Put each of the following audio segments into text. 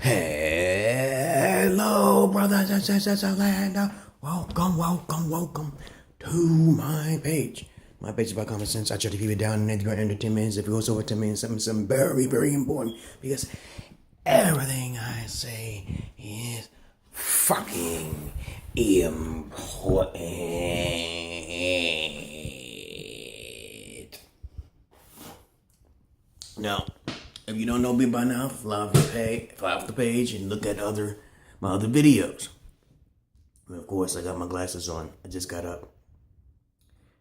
Hello, brothers and sisters of land. Welcome to my page. My page is about common sense. I try to keep it down in under 10 minutes. If it goes over 10 minutes, something very, very important. Because everything I say is fucking important. Now, if you don't know me by now, fly off the page and look at my other videos. And of course, I got my glasses on. I just got up.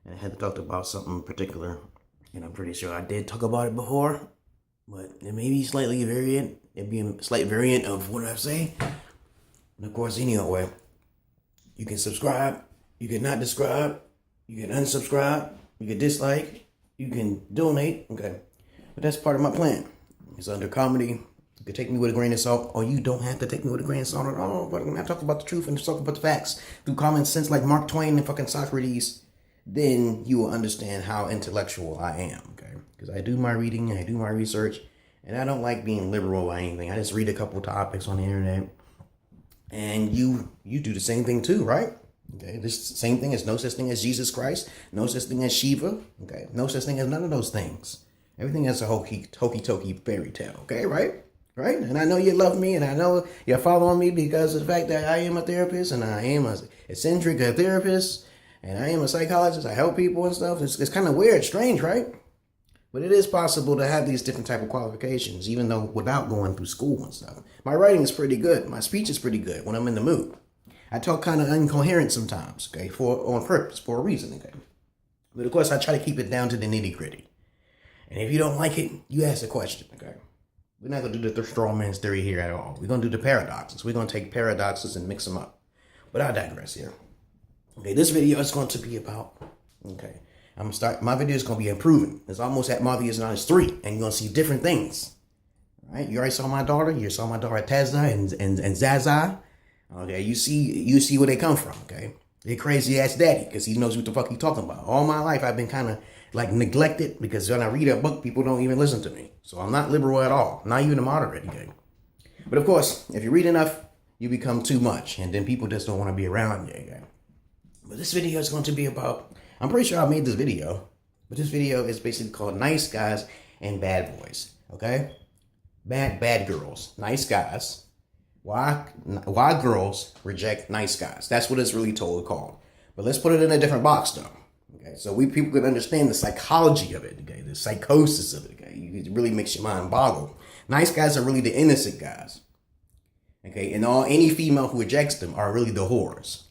And I had to talk about something particular. And I'm pretty sure I did talk about it before. But it may be slightly variant. It'd be a slight variant of what I say. And of course, anyway, you can subscribe. You can not subscribe. You can unsubscribe. You can dislike. You can donate. Okay. But that's part of my plan. It's under comedy. You can take me with a grain of salt, or you don't have to take me with a grain of salt at all. But when I talk about the truth and talk about the facts through common sense like Mark Twain and fucking Socrates, then you will understand how intellectual I am, okay? Because I do my reading and I do my research, and I don't like being liberal or anything. I just read a couple topics on the internet, and you do the same thing too, right? Okay, this same thing. Is no such thing as Jesus Christ, no such thing as Shiva, okay? No such thing as none of those things. Everything is a hokey-tokey fairy tale, okay, right? Right? And I know you love me, and I know you're following me because of the fact that I am a therapist, and I am an eccentric therapist, and I am a psychologist. I help people and stuff. It's kind of weird, strange, right? But it is possible to have these different type of qualifications, even though without going through school and stuff. My writing is pretty good. My speech is pretty good when I'm in the mood. I talk kind of incoherent sometimes, okay, on purpose, for a reason, okay? But of course, I try to keep it down to the nitty-gritty. And if you don't like it, you ask a question, okay? We're not going to do the straw man's theory here at all. We're going to do the paradoxes. We're going to take paradoxes and mix them up. But I digress here. Okay, this video is going to be about, okay, my video is going to be improving. It's almost at Marvelous Knowledge 3, and you're going to see different things. All right, you already saw my daughter. You saw my daughter Tazza and Zaza. Okay, you see where they come from, okay? They're crazy ass daddy, because he knows what the fuck he's talking about. All my life, I've been kind of like neglected, because when I read a book, people don't even listen to me. So I'm not liberal at all, not even a moderate, okay? But of course, if you read enough, you become too much, and then people just don't want to be around you, okay? But this video is going to be about, I'm pretty sure I made this video, but this video is basically called Nice Guys and Bad Boys, okay? Bad girls, nice guys. Why girls reject nice guys? That's what it's really called. But let's put it in a different box, though. Okay, so people can understand the psychology of it, okay, the psychosis of it, okay. It really makes your mind boggle. Nice guys are really the innocent guys, okay, and any female who rejects them are really the whores.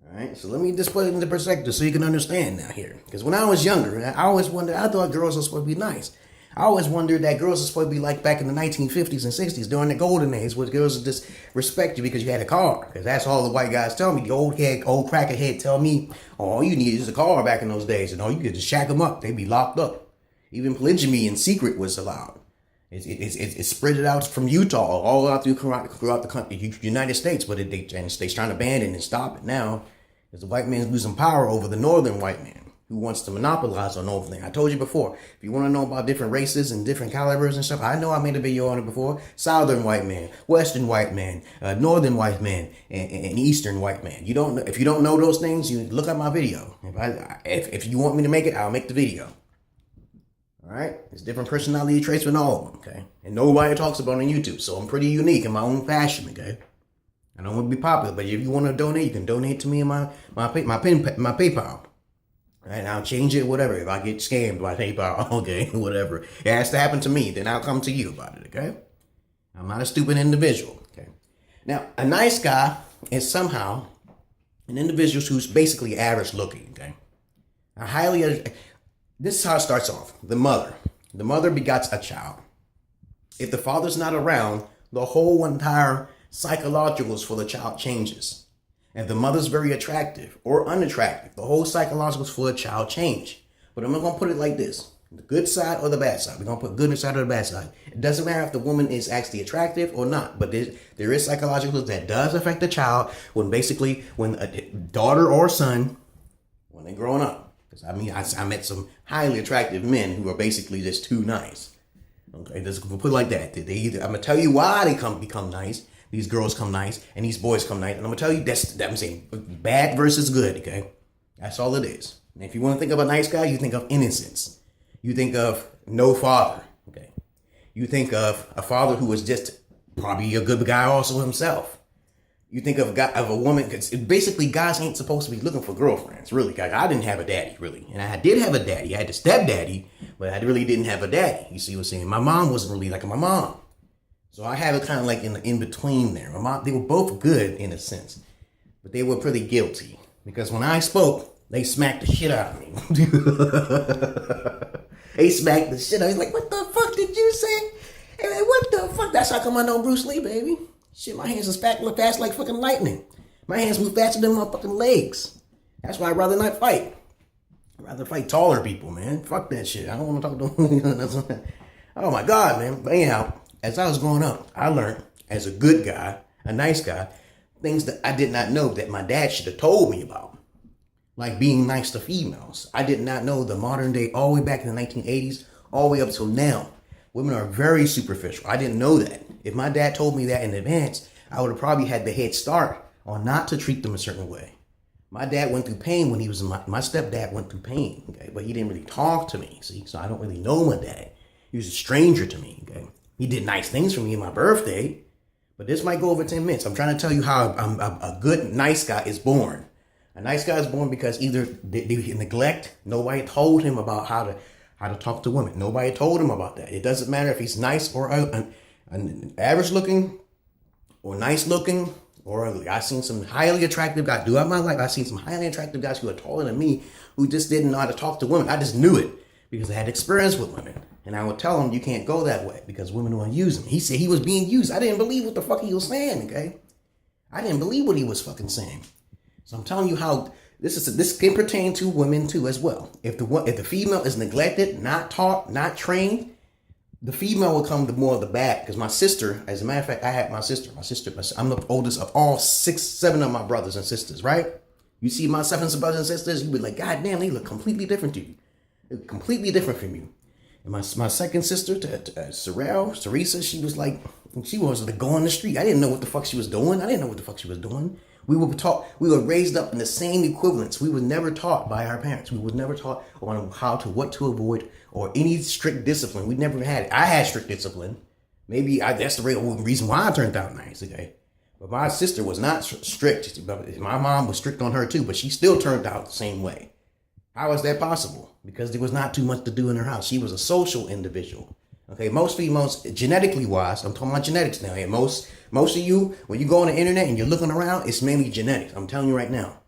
All right, so let me just put it into perspective so you can understand now here. Because when I was younger, I always wondered, I thought girls were supposed to be nice. I always wondered that girls are supposed to be like back in the 1950s and 60s during the golden age, where girls would just respect you because you had a car. Because that's all the white guys tell me. The old crackerhead tell me, oh, all you need is a car back in those days. And all you could just shack them up. They'd be locked up. Even polygamy in secret was allowed. It's spread it out from Utah all out throughout the country, United States. But they're trying to ban it and stop it now. Because the white man's losing power over the northern white man, who wants to monopolize on everything. I told you before, if you want to know about different races and different calibers and stuff, I know I made a video on it before. Southern white man, Western white man, Northern white man, and Eastern white man. If you don't know those things, you look at my video. If you want me to make it, I'll make the video. All right? There's different personality traits with all of them, okay? And nobody talks about it on YouTube, so I'm pretty unique in my own fashion, okay? I don't want to be popular, but if you want to donate, you can donate to me in my PayPal. And I'll change it, whatever. If I get scammed by PayPal, okay, whatever. It has to happen to me, then I'll come to you about it, okay? I'm not a stupid individual, okay? Now, a nice guy is somehow an individual who's basically average looking, okay? This is how it starts off. The mother begots a child. If the father's not around, the whole entire psychologicals for the child changes. If the mother's very attractive or unattractive, the whole psychologicals for the child change. But I'm not going to put it like this. The good side or the bad side. We're going to put good side or the bad side. It doesn't matter if the woman is actually attractive or not. But there is psychologicals that does affect the child when a daughter or son, when they're growing up. Because I met some highly attractive men who are basically just too nice. Okay, just put it like that. They either, I'm gonna tell you why they become nice. These girls come nice, and these boys come nice. And I'm gonna tell you that I'm saying bad versus good. Okay, that's all it is. And if you want to think of a nice guy, you think of innocence. You think of no father. Okay, you think of a father who was just probably a good guy also himself. You think of a woman, because basically guys ain't supposed to be looking for girlfriends, really. I didn't have a daddy, really. And I did have a daddy. I had a stepdaddy, but I really didn't have a daddy. You see what I'm saying? My mom wasn't really like my mom. So I have it kind of like in between there. My mom, they were both good in a sense, but they were pretty guilty. Because when I spoke, they smacked the shit out of me. They smacked the shit out of me. Like, what the fuck did you say? Hey, man, what the fuck? That's how come I know Bruce Lee, baby. Shit, my hands are fast like fucking lightning. My hands move faster than my fucking legs. That's why I'd rather not fight. I'd rather fight taller people, man. Fuck that shit. I don't want to talk to them. Oh my God, man. But anyhow, as I was growing up, I learned as a good guy, a nice guy, things that I did not know that my dad should have told me about. Like being nice to females. I did not know the modern day, all the way back in the 1980s, all the way up till now. Women are very superficial. I didn't know that. If my dad told me that in advance, I would have probably had the head start on not to treat them a certain way. My dad went through pain when he was my stepdad went through pain, okay? But he didn't really talk to me, see? So I don't really know my dad. He was a stranger to me, okay? He did nice things for me on my birthday, but this might go over 10 minutes. I'm trying to tell you how a good, nice guy is born. A nice guy is born because either they neglect, nobody told him about how to talk to women. Nobody told him about that. It doesn't matter if he's nice or an average looking or nice looking or ugly. I've seen some highly attractive guys. Throughout my life, I've seen some highly attractive guys who are taller than me who just didn't know how to talk to women. I just knew it because I had experience with women. And I would tell him, you can't go that way because women want to use him. He said he was being used. I didn't believe what the fuck he was saying, okay? I didn't believe what he was fucking saying. So I'm telling you how this can pertain to women too as well. If the female is neglected, not taught, not trained, the female will come to more of the bad. Because my sister, as a matter of fact, I had my sister. I'm the oldest of all 7 of my brothers and sisters, right? You see my 7 brothers and sisters, you be like, God damn, they look completely different to you. They're completely different from you. And my second sister, Teresa, she was like go on the street. I didn't know what the fuck she was doing. We were raised up in the same equivalents. We were never taught by our parents. We were never taught on what to avoid or any strict discipline. We never had it. I had strict discipline. Maybe that's the real reason why I turned out nice, okay? But my sister was not strict. My mom was strict on her too, but she still turned out the same way. How is that possible? Because there was not too much to do in her house. She was a social individual. Okay, most females, genetically wise, I'm talking about genetics now. And most of you, when you go on the internet and you're looking around, it's mainly genetics. I'm telling you right now.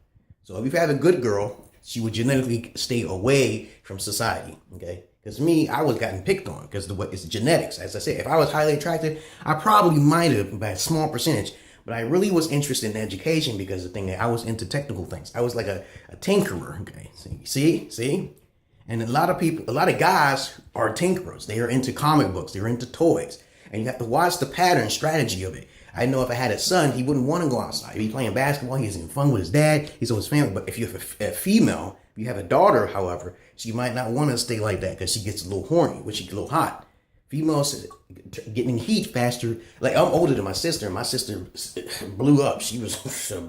So if you have a good girl, she would genetically stay away from society. Okay, because me, I was gotten picked on because it's genetics. As I said, if I was highly attractive, I probably might have by a small percentage. But I really was interested in education because the thing that I was into technical things. I was like a tinkerer. Okay, see. And a lot of guys are tinkerers. They are into comic books. They're into toys. And you have to watch the pattern strategy of it. I know if I had a son, he wouldn't want to go outside. He'd be playing basketball. He's having fun with his dad. He's with his family. But if you have a female, if you have a daughter, however, she might not want to stay like that because she gets a little horny, when she gets a little hot. Females getting heat faster. Like, I'm older than my sister. My sister blew up. She was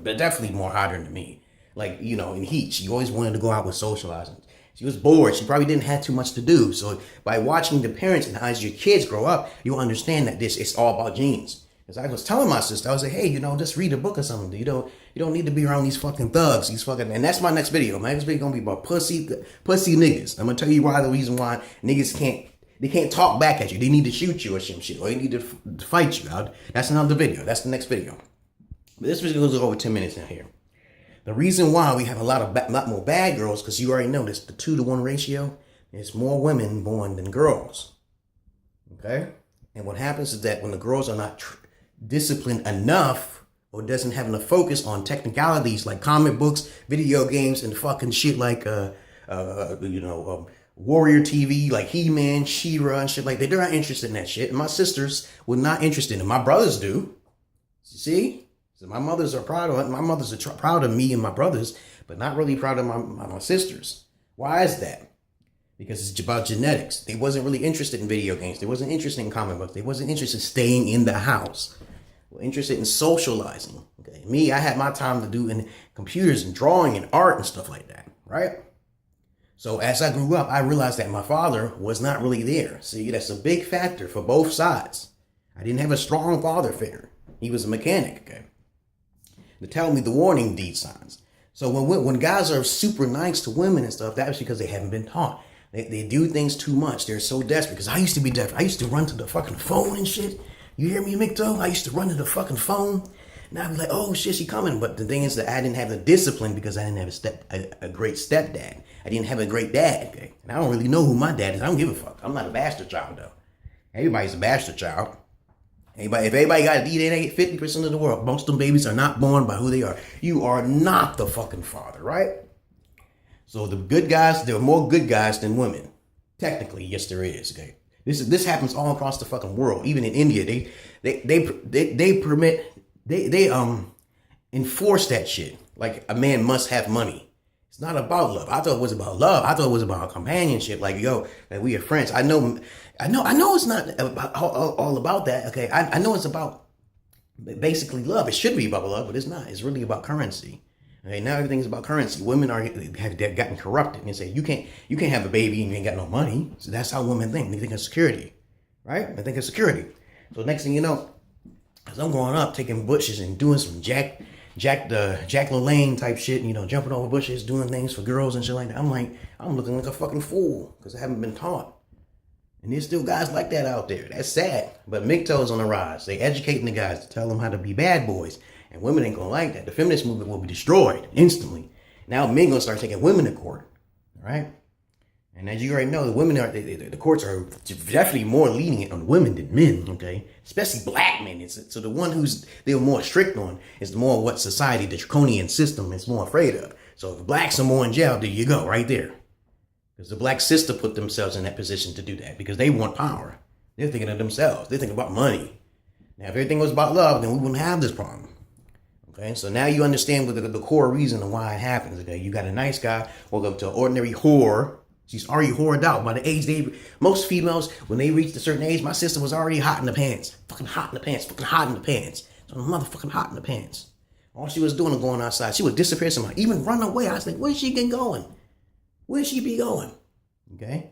definitely more hotter than me. Like, in heat. She always wanted to go out with socializing. She was bored. She probably didn't have too much to do. So by watching the parents and as your kids grow up, you'll understand that it's all about genes. As I was telling my sister, I was like, hey, just read a book or something. You don't need to be around these fucking thugs. And that's my next video. My next video gonna be about pussy niggas. I'm gonna tell you the reason why niggas can't talk back at you. They need to shoot you or some shit, or they need to fight you out. That's another video. That's the next video. But this video goes over 10 minutes now here. The reason why we have a lot more bad girls, because you already know this, the 2-to-1 ratio, there's more women born than girls. Okay? And what happens is that when the girls are not disciplined enough or doesn't have enough focus on technicalities like comic books, video games, and fucking shit like, Warrior TV, like He-Man, She-Ra, and shit like that, they're not interested in that shit. And my sisters were not interested in it. My brothers do. See? So my mothers are proud of me and my brothers, but not really proud of my sisters. Why is that? because it's about genetics. They wasn't really interested in video games. They wasn't interested in comic books. They wasn't interested in staying in the house. They were interested in socializing. Okay, me, I had my time to do in computers and drawing and art and stuff like that, right? So as I grew up, I realized that my father was not really there. See, that's a big factor for both sides. I didn't have a strong father figure. He was a mechanic, okay, to tell me the warning deed signs. So when guys are super nice to women and stuff, that's because they haven't been taught. They do things too much. They're so desperate. Because I used to be desperate. I used to run to the fucking phone and shit. You hear me, MGTOW? I used to run to the fucking phone. And I'd be like, oh shit, she coming. But the thing is that I didn't have the discipline because I didn't have a great stepdad. I didn't have a great dad. Okay? And I don't really know who my dad is. I don't give a fuck. I'm not a bastard child though. Everybody's a bastard child. If everybody got a DNA, 50% of the world, most of them babies are not born by who they are. You are not the fucking father, right? So the good guys, there are more good guys than women. Technically, yes, there is. Okay, this happens all across the fucking world. Even in India, they enforce that shit. Like a man must have money. It's not about love. I thought it was about love. I thought it was about companionship. Like, yo, that we are friends. I know it's not about all about that. Okay, I know it's about basically love. It should be about love, but it's not. It's really about currency. Okay, now everything's about currency. Women have gotten corrupted and say you can't have a baby and you ain't got no money. So that's how women think. They think of security, right? They think of security. So next thing you know, as I'm growing up, taking bushes and doing some Jack LaLanne type shit, jumping over bushes, doing things for girls and shit like that. I'm looking like a fucking fool because I haven't been taught. And there's still guys like that out there. That's sad. But MGTOW's on the rise. They educating the guys to tell them how to be bad boys. And women ain't gonna like that. The feminist movement will be destroyed instantly. Now men gonna start taking women to court. All right? And as you already know, the courts are definitely more lenient on women than men, okay? Especially black men. So the one they're more strict on is more what society, the draconian system, is more afraid of. So if blacks are more in jail, there you go, right there. Because the black sister put themselves in that position to do that because they want power. They're thinking of themselves. They're thinking about money. Now, if everything was about love, then we wouldn't have this problem. Okay, so now you understand what the core reason of why it happens. Okay, you got a nice guy walk up to an ordinary whore. She's already whored out by the age most females, when they reach a certain age, my sister was already hot in the pants. Fucking hot in the pants. Fucking hot in the pants. So motherfucking hot in the pants. All she was doing was going outside. She would disappear somewhere, even run away. I was like, where's she been going? Where'd she be going? Okay?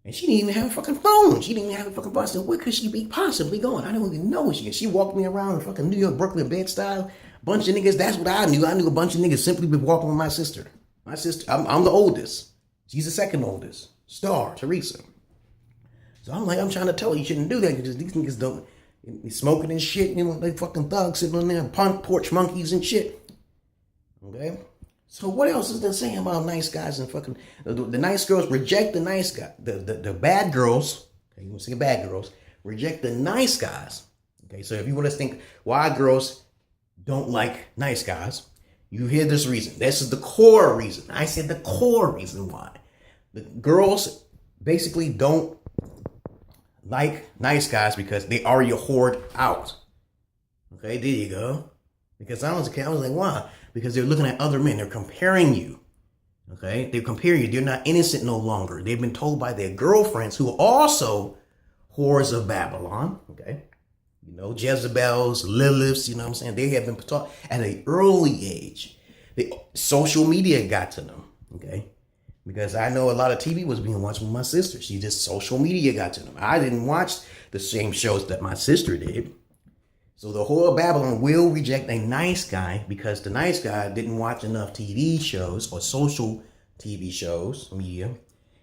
And she didn't even have a fucking phone. She didn't even have a fucking bus. Where could she be possibly going? I don't even know where she walked me around in fucking New York, Brooklyn, Bed-Stuy. Bunch of niggas, that's what I knew. I knew a bunch of niggas simply been walking with my sister. My sister, I'm the oldest. She's the second oldest. Star, Teresa. So I'm trying to tell her you shouldn't do that because these niggas don't, smoking and shit, they fucking thugs sitting on there, porch monkeys and shit. Okay? So what else is there saying about nice guys and fucking the nice girls reject the nice guy. The bad girls, okay, you want to say bad girls, reject the nice guys. Okay, so if you want to think why girls don't like nice guys, you hear this reason. This is the core reason. I said the core reason why. The girls basically don't like nice guys because they already whored out. Okay, there you go. Because I was like, why? Because they're looking at other men. They're comparing you. Okay? They're comparing you. They're not innocent no longer. They've been told by their girlfriends who are also whores of Babylon. Okay? Jezebels, Liliths, you know what I'm saying? They have been taught at an early age. Social media got to them. Okay? Because I know a lot of TV was being watched with my sister. Social media got to them. I didn't watch the same shows that my sister did. So the whole of Babylon will reject a nice guy because the nice guy didn't watch enough TV shows or social TV shows, media.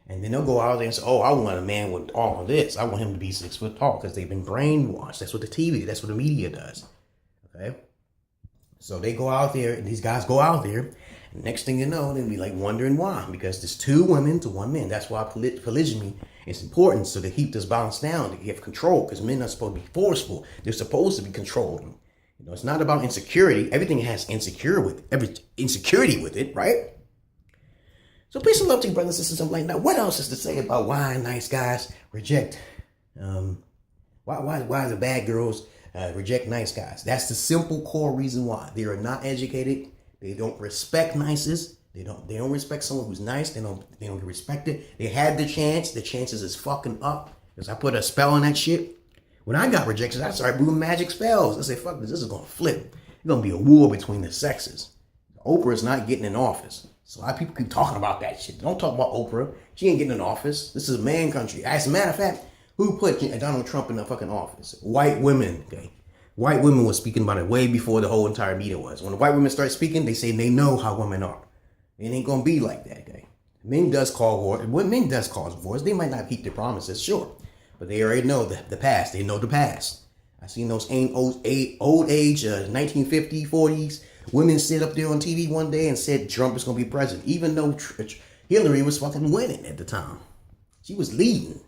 And then they'll go out there and say, oh, I want a man with all of this. I want him to be 6 foot tall because they've been brainwashed. That's what that's what the media does. Okay? So they go out there, and these guys go out there, and next thing you know, they'll be like wondering why. Because there's 2 women to 1 man. That's why polygamy is important, so to keep this balance down, to have control, because men are supposed to be forceful. They're supposed to be controlling. It's not about insecurity. Everything has insecurity with it, right? So peace and love to you, brothers and sisters. I'm like, now what else is to say about why nice guys reject, why the bad girls reject nice guys? That's the simple core reason why. They are not educated. They don't respect nices. They don't respect someone who's nice. They don't get respected. They had the chance. The chances is fucking up. Because I put a spell on that shit. When I got rejected, I started doing magic spells. I said, fuck this is gonna flip. It's gonna be a war between the sexes. Oprah is not getting in office. So a lot of people keep talking about that shit. Don't talk about Oprah. She ain't getting in office. This is a man country. As a matter of fact, who put Donald Trump in the fucking office? White women, okay? White women were speaking about it way before the whole entire media was. When the white women start speaking, they say they know how women are. It ain't gonna be like that, okay? Men does call war. Men does cause wars. They might not keep their promises, sure. But they already know the past. They know the past. I seen those old age 1950s, 40s women sit up there on TV one day and said Trump is going to be president, even though Hillary was fucking winning at the time. She was leading.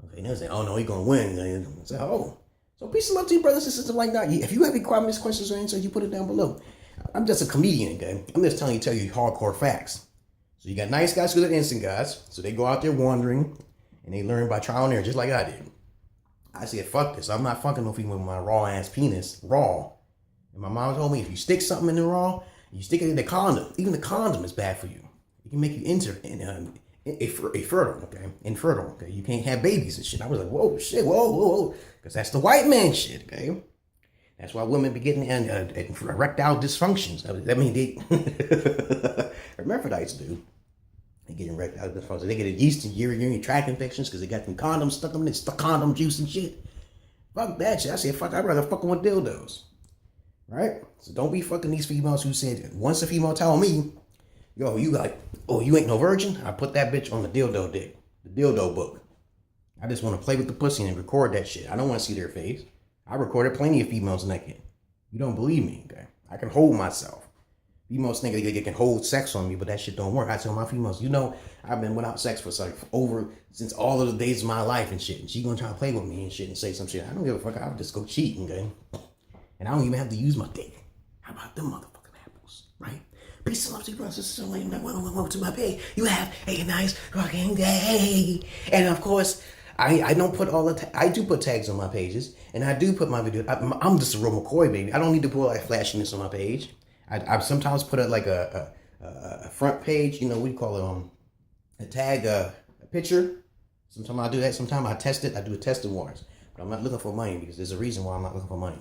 Okay, now they say, oh no, he's going to win. I say, oh. So peace and love to you, brothers and sisters like that. If you have any comments, questions, or answers, you put it down below. I'm just a comedian, okay? I'm just tell you hardcore facts. So you got nice guys, good innocent guys. So they go out there wandering. And they learn by trial and error, just like I did. I said, fuck this. I'm not fucking no female with my raw ass penis, raw. And my mom told me, if you stick something in the raw, you stick it in the condom. Even the condom is bad for you. It can make you infertile, okay? Infertile, okay? You can't have babies and shit. I was like, whoa, shit, whoa. Because that's the white man shit, okay? That's why women be getting erectile dysfunctions. I mean, they hermaphrodites do. They get erectile dysfunction. They get a yeast and urinary tract infections because they got them condoms stuck in them. It's the condom juice and shit. Fuck that shit. I said, fuck, I'd rather fuck with dildos. Right? So don't be fucking these females who said, once a female tell me, yo, you ain't no virgin, I put that bitch on the dildo dick. The dildo book. I just want to play with the pussy and record that shit. I don't want to see their face. I recorded plenty of females naked. You don't believe me, okay? I can hold myself. Females think they can hold sex on me, but that shit don't work. I tell my females, I've been without sex for since all of the days of my life and shit. And she gonna try to play with me and shit and say some shit. I don't give a fuck. I'll just go cheat, okay? And I don't even have to use my dick. How about them motherfucking apples, right? Peace and love to you, brothers and sisters. Welcome to my page. You have a nice fucking day. And of course, I don't put I do put tags on my pages, and I do put my video. I'm just a real McCoy baby. I don't need to put like flashiness on my page. I sometimes put it like a front page, what do you call it? A tag, a picture. Sometimes I do that. Sometimes I test it. I do a tested waters. But I'm not looking for money because there's a reason why I'm not looking for money.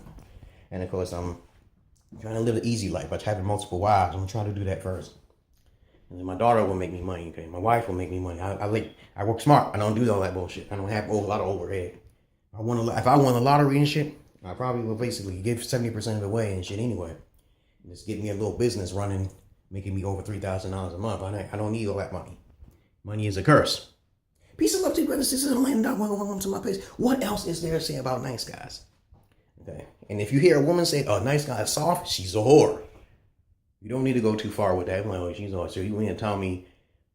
And of course, I'm trying to live an easy life by having multiple wives. I'm trying to do that first. And then my daughter will make me money. Okay, my wife will make me money. I work smart. I don't do all that bullshit. I don't have a lot of overhead. If I won the lottery and shit, I probably will basically give 70% of it away and shit anyway. Just get me a little business running, making me over $3,000 a month. I don't need all that money. Money is a curse. Peace and love to you, brothers and sisters. Welcome to my page. What else is there to say about nice guys? Okay. And if you hear a woman say, "Oh, nice guy is soft," she's a whore. You don't need to go too far with that. I'm like, oh, she's a whore. So you mean to tell me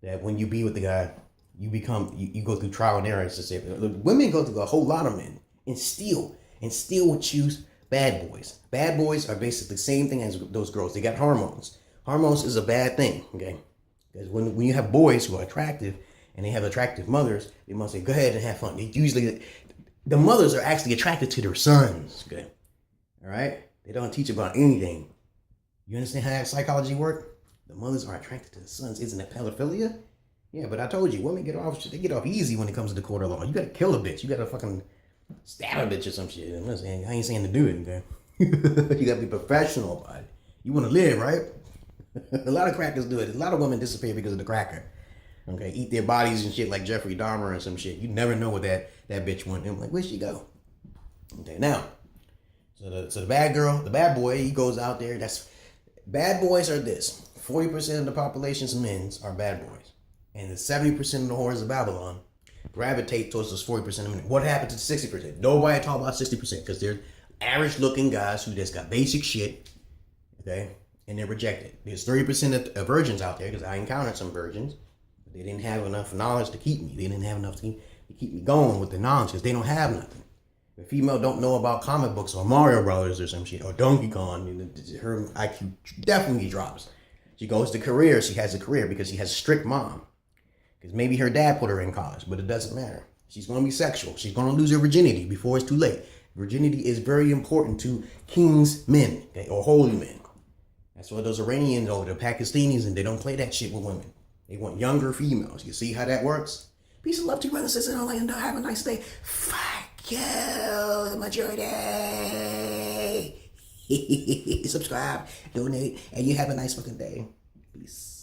that when you be with the guy, you go through trial and error? To say, women go through a whole lot of men and still would choose bad boys. Bad boys are basically the same thing as those girls. They got hormones. Hormones is a bad thing, okay? Because when you have boys who are attractive and they have attractive mothers, they must say, go ahead and have fun. The mothers are actually attracted to their sons, okay? All right? They don't teach about anything. You understand how that psychology works? The mothers are attracted to the sons. Isn't it pedophilia? Yeah, but I told you, women get off easy when it comes to the court of law. You gotta kill a bitch. You gotta fucking stab a bitch or some shit. I ain't saying to do it, okay? You gotta be professional about it. You wanna live, right? A lot of crackers do it. A lot of women disappear because of the cracker. Okay, eat their bodies and shit like Jeffrey Dahmer and some shit. You never know what that bitch went. I'm like, where'd she go? Okay, now, so the bad girl, the bad boy, he goes out there. Bad boys are this. 40% of the population's men are bad boys. And the 70% of the whores of Babylon gravitate towards those 40% of men. What happened to the 60%? Nobody talk about 60% because they're average looking guys who just got basic shit, okay, and they're rejected. There's 30% of virgins out there because I encountered some virgins. But they didn't have enough knowledge to keep me. They didn't have enough to keep me going with the knowledge because they don't have nothing. The female don't know about comic books or Mario Brothers or some shit or Donkey Kong. Her IQ definitely drops. She goes to career. She has a career because she has a strict mom. Because maybe her dad put her in college, but it doesn't matter. She's going to be sexual. She's going to lose her virginity before it's too late. Virginity is very important to king's men, okay, or holy men. That's why those Iranians or the Pakistanis, and they don't play that shit with women. They want younger females. You see how that works? Peace and love to you, brothers and sisters in Orlando. Have a nice day. Fuck you, the majority. Subscribe, donate, and you have a nice fucking day. Peace.